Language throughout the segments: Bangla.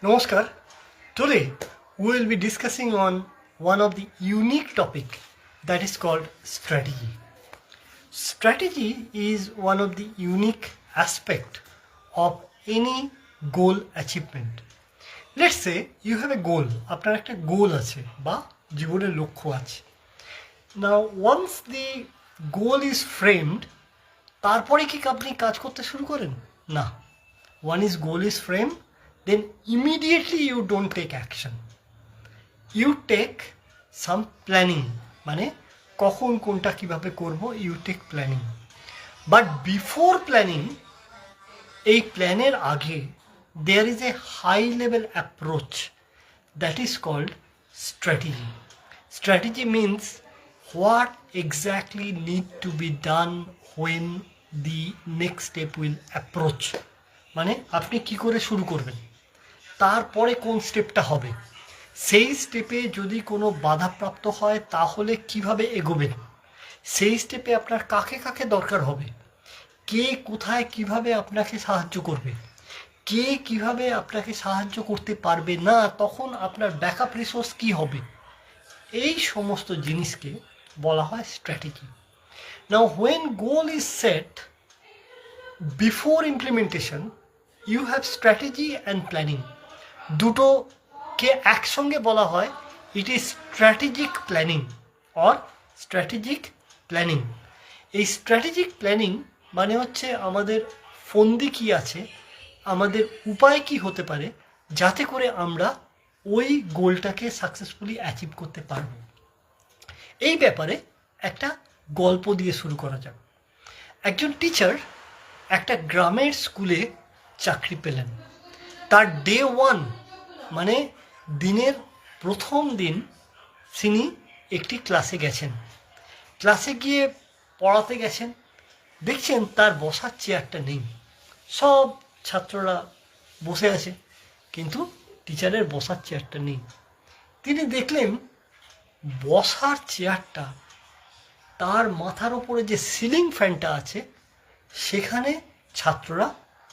Namaskar. Today we will be discussing on one of the unique topic that is called strategy. Strategy is one of the unique aspect of any goal achievement. Let's say you have a goal. আপনার একটা গোল আছে বা জীবনের লক্ষ্য আছে. Now once the goal is framed, তারপরে কি আপনি কাজ করতে শুরু করেন? না. One is goal is framed, then immediately you don't take action. You take some planning, মানে কখন কোনটা কিভাবে করব, you take planning. But before planning, এই প্ল্যানের আগে there is a high level approach that is called strategy. Strategy means what exactly need to be done when the next step will approach. মানে আপনি কি করে শুরু করবেন, তারপরে কোন স্টেপটা হবে, সেই স্টেপে যদি কোনো বাধাপ্রাপ্ত হয় তাহলে কিভাবে এগোবেন, সেই স্টেপে আপনার কাকে কাকে দরকার হবে, কে কোথায় কিভাবে আপনাকে সাহায্য করবে, কে কিভাবে আপনাকে সাহায্য করতে পারবে না, তখন আপনার ব্যাকআপ রিসোর্স কি হবে, এই সমস্ত জিনিসকে বলা হয় strategy. Now when goal is set, before implementation you have strategy and planning. দুটোকে একসঙ্গে বলা হয় it is strategic planning or strategic planning. এই স্ট্র্যাটেজিক প্ল্যানিং মানে হচ্ছে আমাদের ফন্দি কী আছে, আমাদের উপায় কি হতে পারে যাতে করে আমরা ওই গোলটাকে সাকসেসফুলি অ্যাচিভ করতে পারব। এই ব্যাপারে একটা গল্প দিয়ে শুরু করা যাক। একজন টিচার একটা গ্রামের স্কুলে চাকরি পেলেন। তার ডে ওয়ান মানে দিনের প্রথম দিন তিনি একটি ক্লাসে গেছেন। ক্লাসে গিয়ে পড়াতে গেছেন, দেখছেন তার বসার চেয়ারটা নেই। সব ছাত্ররা বসে আছে কিন্তু টিচারের বসার চেয়ারটা নেই। তিনি দেখলেন বসার চেয়ারটা তার মাথার ওপরে যে সিলিং ফ্যানটা আছে সেখানে ছাত্ররা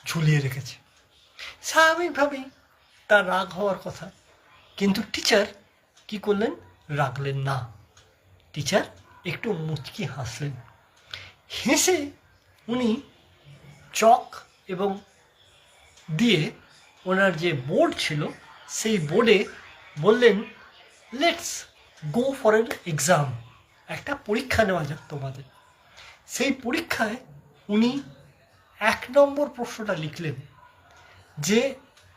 ঝুলিয়ে রেখেছে। স্বাভাবিকভাবেই তার রাগ হওয়ার কথা, কিন্তু টিচার কি করলেন, রাগলেন না। টিচার একটু মুচকি হাসলেন। হেসে উনি চক এবং দিয়ে ওনার যে বোর্ড ছিল সেই বোর্ডে বললেন, let's go for N exam, একটা পরীক্ষা নেওয়া যাক তোমাদের। সেই পরীক্ষায় উনি 1 নম্বর প্রশ্নটা লিখলেন যে